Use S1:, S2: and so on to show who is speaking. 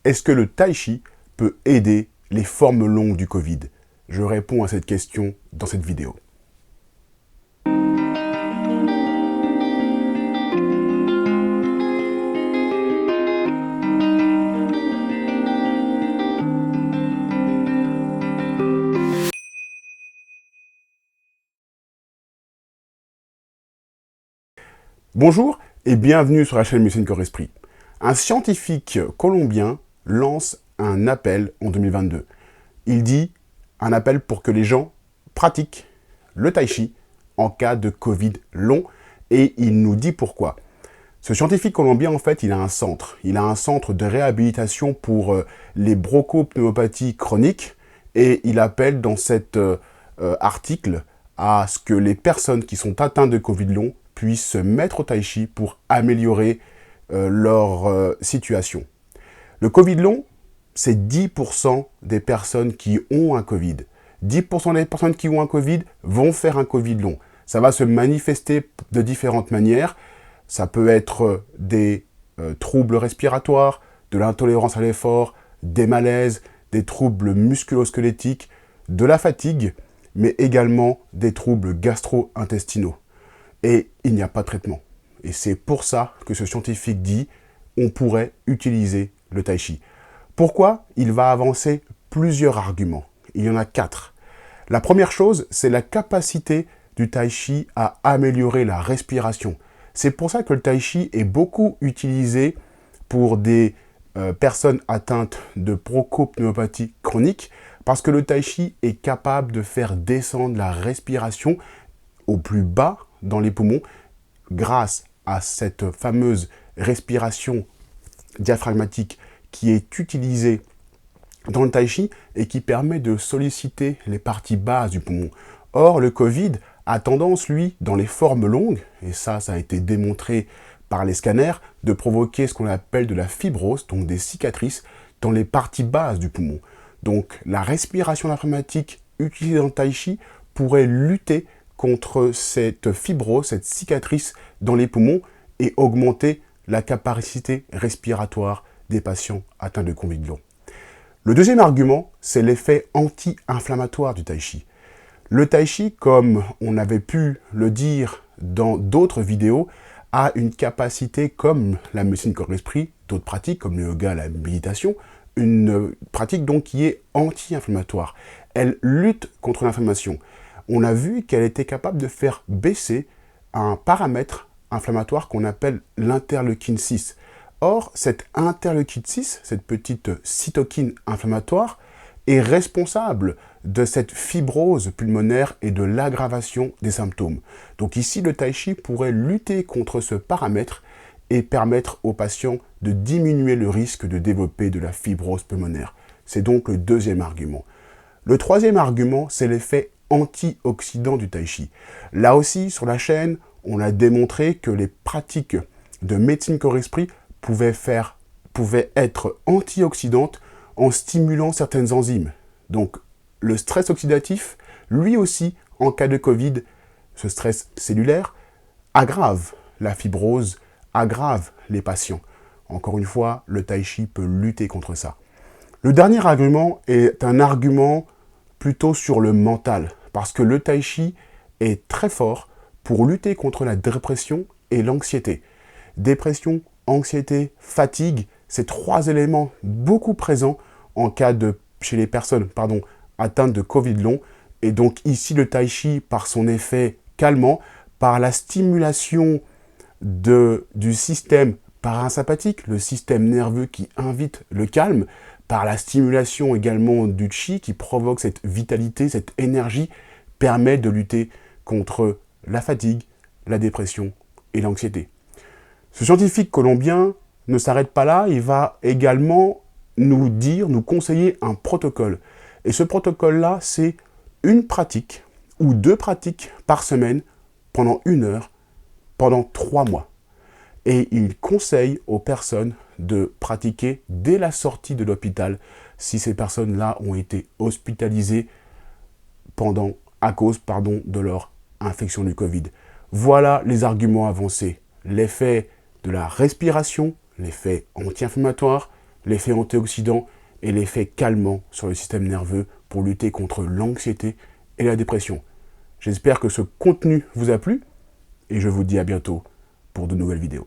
S1: Est-ce que le tai chi peut aider les formes longues du Covid? Je réponds à cette question dans cette vidéo. Bonjour et bienvenue sur la chaîne Médecine Corps Esprit. Un scientifique colombien lance un appel en 2022. Il dit un appel pour que les gens pratiquent le tai chi en cas de Covid long et il nous dit pourquoi. Ce scientifique colombien, en fait, il a un centre. Il a un centre de réhabilitation pour les bronchopneumopathies chroniques et il appelle dans cet article à ce que les personnes qui sont atteintes de Covid long puissent se mettre au tai chi pour améliorer leur situation. Le Covid long, c'est 10% des personnes qui ont un Covid. 10% des personnes qui ont un Covid vont faire un Covid long. Ça va se manifester de différentes manières. Ça peut être des troubles respiratoires, de l'intolérance à l'effort, des malaises, des troubles musculo-squelettiques, de la fatigue, mais également des troubles gastro-intestinaux. Et il n'y a pas de traitement. Et c'est pour ça que ce scientifique dit on pourrait utiliser le tai chi. Pourquoi? Il va avancer plusieurs arguments. Il y en a 4. La première chose, c'est la capacité du tai chi à améliorer la respiration. C'est pour ça que le tai chi est beaucoup utilisé pour des personnes atteintes de bronchopneumopathie chronique, parce que le tai chi est capable de faire descendre la respiration au plus bas dans les poumons grâce à cette fameuse respiration diaphragmatique qui est utilisée dans le tai chi et qui permet de solliciter les parties basses du poumon. Or, le Covid a tendance, lui, dans les formes longues, et ça a été démontré par les scanners, de provoquer ce qu'on appelle de la fibrose, donc des cicatrices, dans les parties basses du poumon. Donc, la respiration diaphragmatique utilisée dans le tai chi pourrait lutter contre cette fibrose, cette cicatrice dans les poumons et augmenter la capacité respiratoire des patients atteints de Covid long. Le deuxième argument, c'est l'effet anti-inflammatoire du tai chi. Le tai chi, comme on avait pu le dire dans d'autres vidéos, a une capacité comme la médecine corps-esprit, d'autres pratiques comme le yoga, la méditation, une pratique donc qui est anti-inflammatoire. Elle lutte contre l'inflammation. On a vu qu'elle était capable de faire baisser un paramètre inflammatoire qu'on appelle l'interleukine 6. Or, cette interleukine 6, cette petite cytokine inflammatoire, est responsable de cette fibrose pulmonaire et de l'aggravation des symptômes. Donc ici, le tai chi pourrait lutter contre ce paramètre et permettre aux patients de diminuer le risque de développer de la fibrose pulmonaire. C'est donc le deuxième argument. Le troisième argument, c'est l'effet antioxydant du tai chi. Là aussi, sur la chaîne, on a démontré que les pratiques de médecine corps-esprit pouvaient être antioxydantes en stimulant certaines enzymes. Donc, le stress oxydatif, lui aussi, en cas de Covid, ce stress cellulaire, aggrave la fibrose, aggrave les patients. Encore une fois, le tai chi peut lutter contre ça. Le dernier argument est un argument plutôt sur le mental, parce que le tai chi est très fort pour lutter contre la dépression et l'anxiété. Dépression, anxiété, fatigue, ces 3 éléments beaucoup présents chez les personnes atteintes de Covid long. Et donc ici, le tai chi, par son effet calmant, par la stimulation du système parasympathique, le système nerveux qui invite le calme, par la stimulation également du chi qui provoque cette vitalité, cette énergie, permet de lutter contre la fatigue, la dépression et l'anxiété. Ce scientifique colombien ne s'arrête pas là, il va également nous conseiller un protocole. Et ce protocole-là, c'est une pratique ou 2 pratiques par semaine pendant 1 heure, pendant 3 mois. Et il conseille aux personnes de pratiquer dès la sortie de l'hôpital si ces personnes-là ont été hospitalisées à cause de leur infection du Covid. Voilà les arguments avancés. L'effet de la respiration, l'effet anti-inflammatoire, l'effet antioxydant et l'effet calmant sur le système nerveux pour lutter contre l'anxiété et la dépression. J'espère que ce contenu vous a plu et je vous dis à bientôt pour de nouvelles vidéos.